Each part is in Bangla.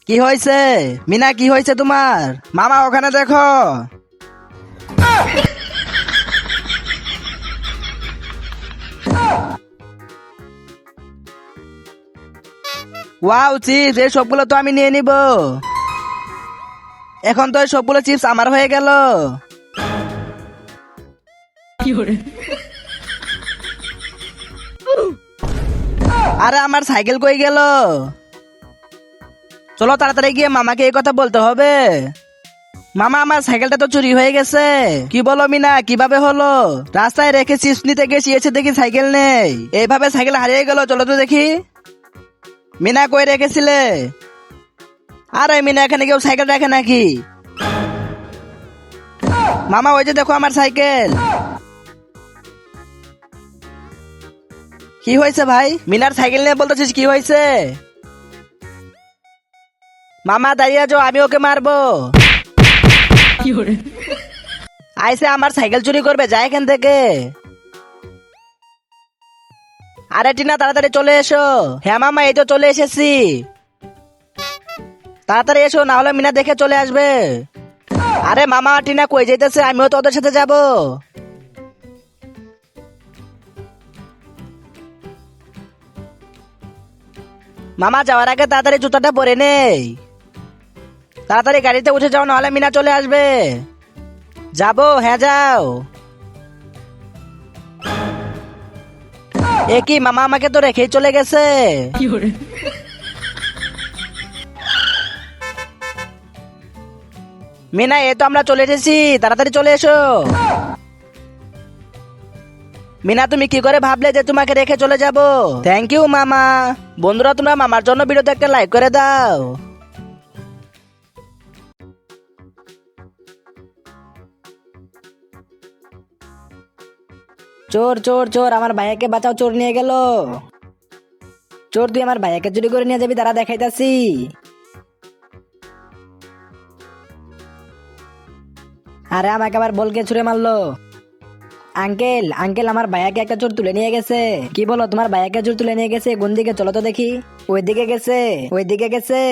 কি হয়েছে মিনা, কি হয়েছে তোমার? মামা ওখানে দেখো। ওয়াও চিপস, এই সবগুলো তো আমি নিয়ে নিব। এখন তো এই সবগুলো চিপস আমার হয়ে গেল। আরে আমার সাইকেল কই গেল? চলো তাড়াতাড়ি গিয়ে মামাকে এই কথা বলতে হবে। মামা, আমার সাইকেলটা তো চুরি হয়ে গেছে। কি বলো মিনা, কিভাবে হলো? রাস্তায় রেখে চিপস নিতে গেছি, এসে দেখি সাইকেল নেই। এইভাবে সাইকেল হারিয়ে গেল, চলো তো দেখি। মিনা, কই রেখেছিলে? আরে মিনা, এখানে কেউ সাইকেল রাখে নাকি? মামা, ওই যে দেখো আমার সাইকেল। কি হয়েছে ভাই? মিনার সাইকেল নিয়ে বলতেছিস, কি হয়েছে? মামা দাঁড়িয়ে যাও, আমি ওকে মারবো। আইসে আমার সাইকেল চুরি করবে, যায় এখান থেকে। আরে টিনা, তাড়াতাড়ি চলে এসো। হ্যাঁ মামা, এই তো চলে এসেছি। তাড়াতাড়ি এসো, না হলে মিনা দেখে চলে আসবে। আরে মামা, টিনা কই যাইতেছে? আমিও তো ওদের সাথে যাব। মামা, যাওয়ার আগে তাড়াতাড়ি জুতাটা পরে নেই। তাড়াতাড়ি গাড়িতে উঠে যাও, নাহলে মিনা চলে আসবে। যাবো? হ্যাঁ যাও। এ কি, মামা আমাকে তো রেখেই চলে গেছে। মিনা, এই তো আমরা চলে এসেছি, তাড়াতাড়ি চলে এসো। মিনা, তুমি কি করে ভাবলে যে তোমাকে রেখে চলে যাব? থ্যাংক ইউ মামা। বন্ধুরা, তোমরা মামার জন্য ভিডিওতে একটা লাইক করে দাও। চোর চোর চোর, আমার ভাইয়াকে বাঁচাও, চোর নিয়ে গেল। চোর, তুই আমার ভাইয়াকে চুরি করে নিয়ে যাবি, তারা দেখাইতাছি। আরে আমাকে আবার বলকে ছুড়ে মারলো। আঙ্কেল আঙ্কেল, আমার ভাইয়াকে একটা চোর তুলে নিয়ে গেছে। কি বলো, তোমার ভাইয়াকে চোর তুলে নিয়ে গেছে? কোন দিকে, চলো তো দেখি। ওইদিকে গেছে, ওইদিকে গেছে।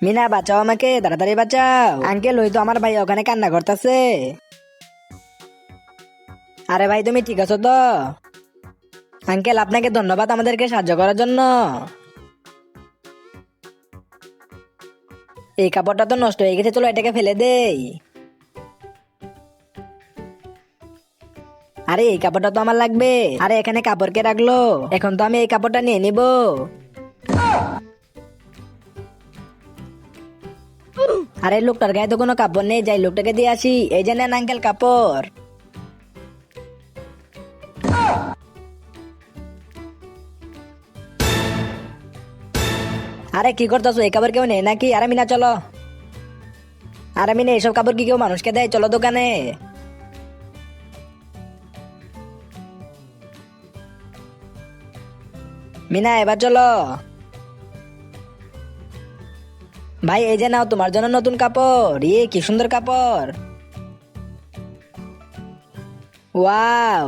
মিনা, বাঁচাও আমাকে, তাড়াতাড়ি বাঁচাও। আঙ্কেল, ওই তো আমার ভাই ওখানে কান্না করতেছে। আরে ভাই, তুমি ঠিক আছো তো? আঙ্কেল, আপনাকে ধন্যবাদ আমাদেরকে সাহায্য করার জন্য। এই কাপড়টা তো নষ্ট হয়ে গেছে, চলো এটাকে ফেলে দেই। আরে এই কাপড়টা তো আমার লাগবে। আরে এখানে কাপড় কে রাখলো? এখন তো আমি এই কাপড়টা নিয়ে নিব। আরে লোকটার গায়ে তো কোনো কাপড় নেই, যাই লোকটাকে দিয়ে আসি। এই যে নেন আঙ্কেল কাপড়। আরে কি করতেছো? এই কাপড় কেউ নেই নাকি? আরে মিনা চলো। আরে মিনা, এইসব কাপড় কি কেউ মানুষকে দেয়? চলো দোকানে। মিনা, এবার চলো। ভাই, এই যে নাও, তোমার জন্য নতুন কাপড়। ইয়ে কি সুন্দর কাপড়। ওয়াও।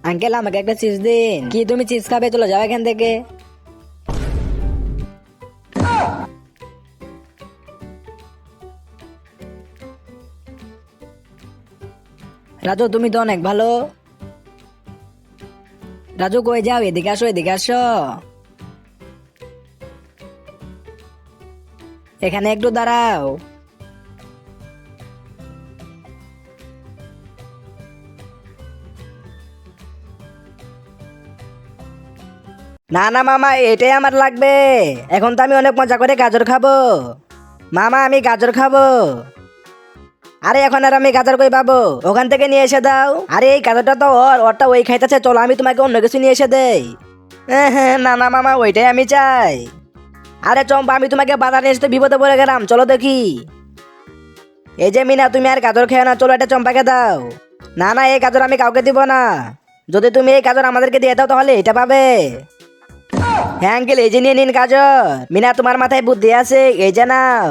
আঙ্কেল, আমাকে একটা চিপস দিন। কি, তুমি চিপস খাবে? চলো যাও এখান থেকে। রাজু, তুমি তো অনেক ভালো। রাজু, কই যাও? এদিকে আসো, এদিকে আসো। এখানে একটু দাঁড়াও। না না মামা, এটাই আমার লাগবে। এখন তো আমি অনেক মজা করে গাজর খাবো। মামা, আমি গাজর খাবো। আরে এখন আর আমি গাজর কই পাবো? ওখান থেকে নিয়ে এসে দাও। আরে এই গাজরটা তো ওরটা ওই খাইতেছে, চলো আমি তোমাকে অন্য কিছু নিয়ে এসে দেই। হ্যাঁ, না না মামা, ওইটাই আমি চাই। আরে চম্পা, আমি তোমাকে বাজার নিয়ে এসে বিপদে পড়ে গেলাম, চলো দেখি। এই যে মিনা, তুমি আর গাজর খেও না, চলো এটা চম্পাকে দাও। না না, এই গাজর আমি কাউকে দিব না। যদি তুমি এই গাজর আমাদেরকে দিয়ে দাও, তাহলে এটা পাবে। হ্যাঁ আঙ্কেল, এই যে নিয়ে নিন গাজর। মিনা তোমার মাথায় বুদ্ধি আছে, এই যে নাও।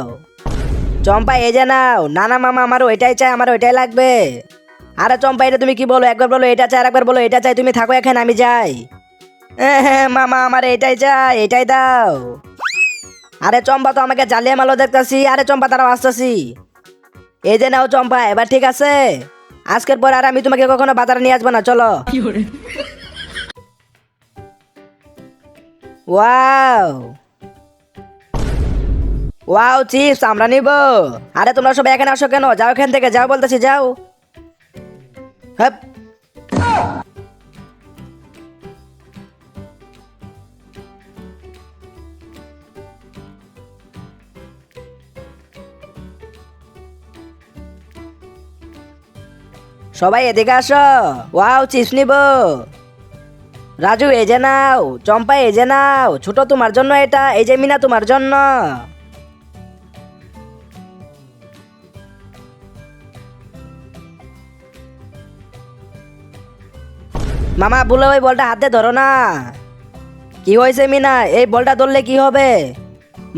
চম্পা এই যে নাও। না না মামা, আমার ওইটাই চাই, আমার ওইটাই লাগবে। আরে চম্পা, এটা তুমি কি বলো? একবার বলো এটা চাই, আর একবার বলো এটা চাই। তুমি থাকো এখানে, আমি যাই। হ্যাঁ মামা, আমার এটাই চাই, এটাই দাও। আরে চম্পা তো আমাকে জ্বালিয়ে মালো দেখতাছি। আরে চম্পা, তারাও আসতেছি। এই যে নাও চম্পা, এবার ঠিক আছে? আজকের পর আর আমি তোমাকে কখনো বাজারে নিয়ে আসবো না, চলো। ওয়াও ওয়াও, চিপস আমরা নিব। আরে তোমরা সবাই এখানে আসো কেন? যাও এখান থেকে, যাও বলতেছি, যাও। হ্যাঁ, সবাই এদিকে আসো। ওয়াও, চিপস নিব। রাজু এই যে নাও। চম্পা এই যে নাও। ছোট তোমার জন্য এটা, এই যে মিনা তোমার জন্য। মামা বলে ওই বলটা হাতে ধরো না। কি হয়েছে মিনা? এই বলটা ধরলে কি হবে?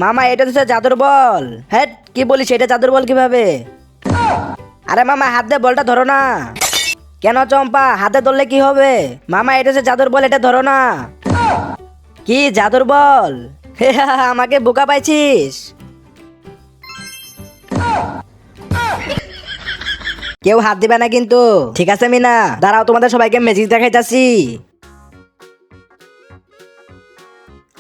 মামা এটা তো জাদুর বল। হ্যাঁ, কি বলিস? এটা জাদুর বল কিভাবে? আরে মামা, হাত দিয়ে বলটা ধরো না। কেন চম্পা, হাতে ধরলে কি হবে? মামা এটা হচ্ছে জাদুর বল, এটা ধরো না। কি জাদুর বল? আমাকে বোকা পাইছিস? কেউ হাত দিবে না কিন্তু, ঠিক আছে মিনা? দাঁড়াও, তোমাদের সবাইকে ম্যাজিক দেখাইতাছি।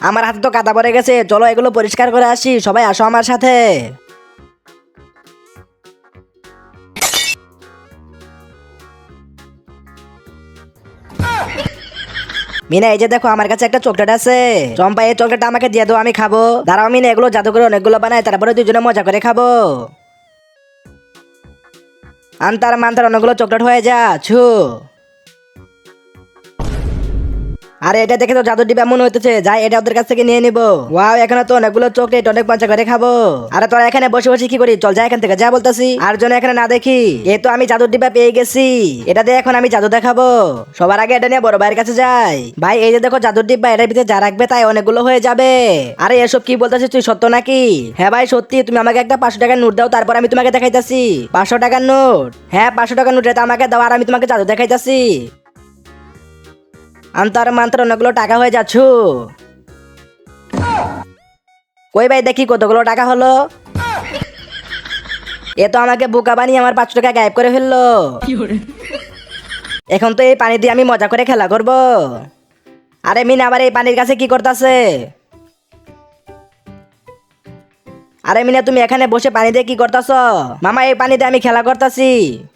আমার হাতে তো কাদা পড়ে গেছে, চলো এগুলো পরিষ্কার করে আসি। সবাই আসো আমার সাথে। মিনা এই যে দেখো, আমার কাছে একটা চকলেট আছে। চম্পা, এই চকলেটটা আমাকে দিয়ে দাও, আমি খাবো। দাঁড়াও মিনা, এগুলো জাদু করে অনেকগুলো বানায়, তারপরে দুজনে মজা করে খাবো। আনতার মানতার অনেকগুলো চকলেট হয়ে যা ছু। আরে এটা দেখে তো জাদুর ডিব্বা মনে হইতেছে, যাই এটা ওদের কাছ থেকে নিয়ে নিবো। ওয়াও, এখানে তো অনেকগুলো চকলেট, অনেক মজা করে খাবো। আরে তোরা এখানে বসে বসে কি করি? চল যা এখান থেকে, যা বলতাছি। আর যেন এখানে না দেখি। এই তো আমি জাদুর ডিব্বা পেয়ে গেছি। এটা দিয়ে এখন আমি জাদু দেখাবো। সবার আগে এটা নিয়ে বড় ভাইয়ের কাছে যাই। ভাই এই যে দেখো জাদুর ডিব্বা, এটার ভিতরে যা রাখবে তাই অনেকগুলো হয়ে যাবে। আরে এসব কি বলতেছিস তুই, সত্য নাকি? হ্যাঁ ভাই সত্যি, তুমি আমাকে একটা 500 টাকার নোট দাও, তারপর আমি তোমাকে দেখাইতাছি। 500 টাকার নোট? হ্যাঁ 500 টাকার নোট, এটা আমাকে দাও, আর আমি তোমাকে জাদু দেখাইতাছি। আন্তর মান্তর অনেকগুলো টাকা হয়ে যাচ্ছ। কই ভাই দেখি কতগুলো টাকা হলো। এ তো আমাকে বোকা বানিয়ে আমার 500 টাকা গায়েব করে ফেললো। এখন তো এই পানি দিয়ে আমি মজা করে খেলা করব। আরে মিনা আবার এই পানির কাছে কি করতেছে? আরে মিনা, তুমি এখানে বসে পানি দিয়ে কি করতেছ? মামা এই পানি দিয়ে আমি খেলা করতেছি।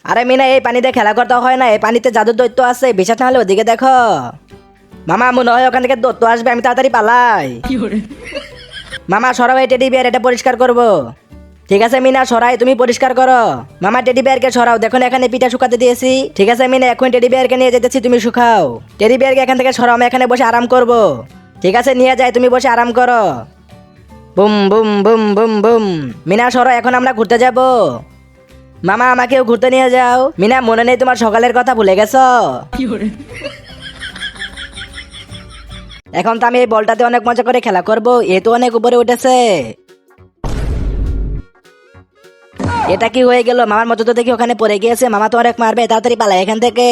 আরে মিনা, এই পানি দিয়ে খেলা করতে হয় না, এই পানিতে জাদুর দৈত্য আছে, বিশ্বাস না হলে ওদিকে দেখো। মামা মনে হয় ওখান থেকে দৈত্য আসবে, আমি তাড়াতাড়ি পালাই। মামা সরাও এই টেডি বিয়ার, এটা পরিষ্কার করব। ঠিক আছে মিনা, সরাই তুমি পরিষ্কার করো। মামা টেডি বিয়ারকে সরাও, দেখুন এখানে পিঠা শুকাতে দিয়েছি। ঠিক আছে মিনা, এখন টেডি বিয়ারকে নিয়ে যেতেছি, তুমি শুকাও। টেডি বিয়ারকে এখান থেকে সরাও, আমি এখানে বসে আরাম করব। ঠিক আছে নিয়ে যাই, তুমি বসে আরাম করো। Boom boom boom boom boom. Meena সরো, এখন আমরা ঘুরতে যাব। মামা আমাকেও ঘুরতে নিয়ে যাও। মিনা মনে নেই তোমার সকালের কথা, ভুলে গেছো? এখন তো আমি এই বলটাতে অনেক মজা করে খেলা করব। এ তো অনেক উপরে উঠেছে। এটা কি হয়ে গেল? মামার মতো তো দেখি ওখানে পড়ে গিয়েছে। মামা তো অনেক মারবে, তাড়াতাড়ি পালাই এখান থেকে।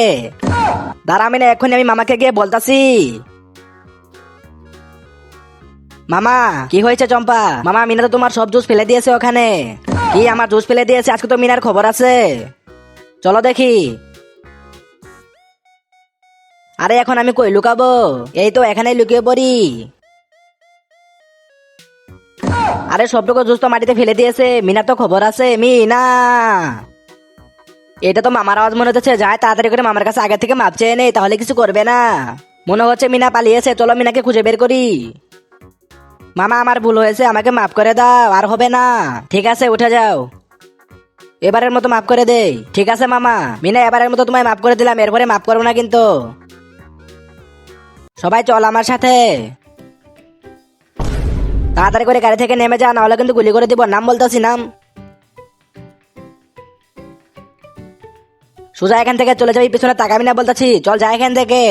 দাঁড়া আমি না, এক্ষুনি আমি মামাকে গিয়ে বলতাছি। মামা কি হয়েছে চম্পা? মামা মিনা তো তোমার সব জুস ফেলে দিয়েছে ওখানে। কি আমার জুস ফেলে দিয়েছে? আজকে তো মিনার খবর আছে, চলো দেখি। আরে এখন আমি কই লুকাবো? এই তো এখানেই লুকিয়ে পড়ি। আরে সবটুকু জুস তো মাটিতে ফেলে দিয়েছে, মিনার তো খবর আছে। মিনা, এটা তো মামার আওয়াজ মনে হচ্ছে। যায় তাড়াতাড়ি করে মামার কাছে আগে থেকে মাপ চেয়ে নেই, তাহলে কিছু করবে না। মনে হচ্ছে মিনা পালিয়েছে, চলো মিনাকে খুঁজে বের করি। মামা আমার ভুল হয়েছে, আমাকে মাফ করে দাও, আর হবে না। ঠিক আছে উঠে যাও, এবারের মতো মাফ করে দেই। ঠিক আছে মামা। মিনা এবারের মতো তোমায় মাফ করে দিলাম, এরপরে মাফ করবো না কিন্তু। সবাই চল আমার সাথে। তাড়াতাড়ি করে গাড়ি থেকে নেমে যা, নাহলে কিন্তু গুলি করে দিব। নাম বলতেছি, নাম। সোজা এখান থেকে চলে যাবি, পিছনে তাকাবি না বলতেছি। চল যা এখান থেকে।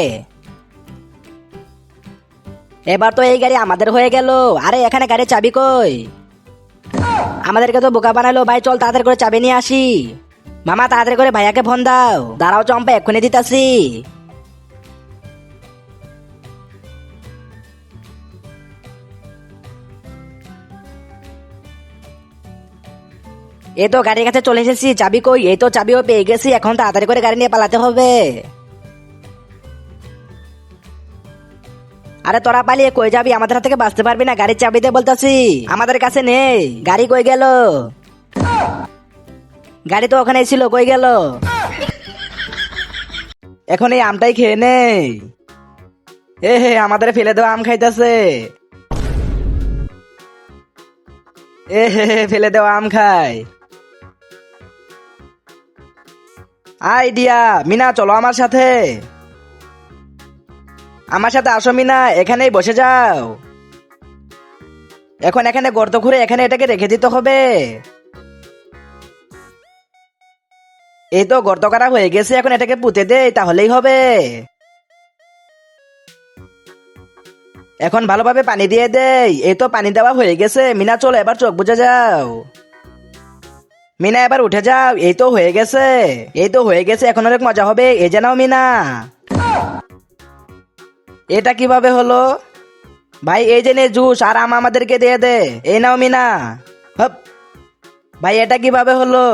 এবার তো এই গাড়ি আমাদের হয়ে গেল। আরে এখানে গাড়ির চাবি কই? আমাদেরকে তো বোকা বানালো। ভাই চল তাড়াতাড়ি করে চাবি নিয়ে আসি। মামা তাড়াতাড়ি করে ভাইয়াকে ফোন দাও। দাঁড়াও চম্পা, এক্ষুনি দিতাছি। এই তো গাড়ির কাছে চলে এসেছি। চাবি কই? এই তো চাবিও পেয়ে গেছি। এখন তাড়াতাড়ি করে গাড়ি নিয়ে পালাতে হবে। আরে তোরা পালিয়ে কই যাবি? আমাদের হাত থেকে বাঁচতে পারবি না। গাড়ির চাবি দে বলতাছি। আমাদের কাছে নেই। গাড়ি কই গেল? গাড়ি তো ওখানে ছিল, কই গেল? এখন এই আমটাই খেয়ে নেই। এ হে, আমাদের ফেলে দেওয়া আম খাইতেছে। এ হে হে, ফেলে দেওয়া আম খায়। আইডিয়া মিনা, চলো আমার সাথে। আমার সাথে আসো মিনা, এখানেই বসে যাও। এখন এখানে গর্ত খুঁড়ে এখানে এটাকে রেখে দিতে হবে। এই তো গর্ত করা হয়ে গেছে। এখন এটাকে পুঁতে দেই, তাহলেই হবে। এখন ভালোভাবে পানি দিয়ে দেই। এই তো পানি দেওয়া হয়ে গেছে। মিনা চলো এবার চোখ বুজে যাও। মিনা এবার উঠে যাও। এই তো হয়ে গেছে। এই তো হয়ে গেছে। এখন অনেক মজা হবে। এই যে নাও মিনা। এটা কিভাবে হলো? ভাই এই যে নে জুস আর আম আমাদেরকে দিয়ে দে। এই নাও মিনা। হপ। ভাই এটা কিভাবে হলো?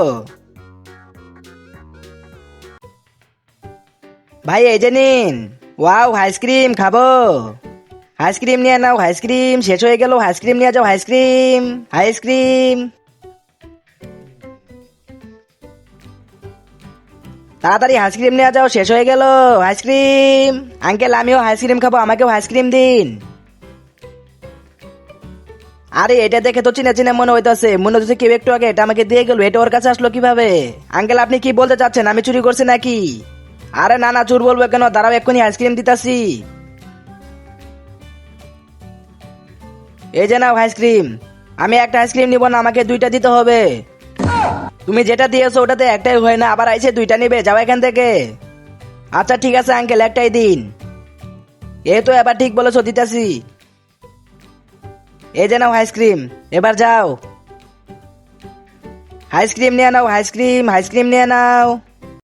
ভাই এই যে নিন। ওয়াও, আইসক্রিম খাবো। আইসক্রিম নিয়ে নাও। আইসক্রিম শেষ হয়ে গেল। আইসক্রিম নিয়ে যাও। Ice cream ice cream. তাড়াতাড়ি আইসক্রিম নিয়ে যাও, শেষ হয়ে গেল আইসক্রিম। আঙ্কেল আমিও আইসক্রিম খাবো, আমাকেও আইসক্রিম দিন। আরে এটা দেখে তো চিনে চিনে মনে হইতাছে। মনে হচ্ছে কেউ একটু আগে এটা আমাকে দিয়ে গেল। এটা ওর কাছে আসলো কিভাবে? আঙ্কেল আপনি কি বলতে চাচ্ছেন? আমি চুরি করছি নাকি? আরে না না, চুর বলবো কেন? দাঁড়াও এক্ষুনি আইসক্রিম দিতাছি। এই যে নাও আইসক্রিম। আমি একটা আইসক্রিম নিব না, আমাকে দুইটা দিতে হবে। তুমি যেটা দিয়েছো ওটাতে একটাই হয় না, আবার আইসে দুইটা নিবে? যাও এখান থেকে। আচ্ছা ঠিক আছে আঙ্কেল, একটাই দিন। এই তো এবার ঠিক বলেছো, দিতাছি। এই যে নাও আইসক্রিম, এবার যাও। আইসক্রিম নিয়ে নাও। আইসক্রিম আইসক্রিম নিয়ে নাও।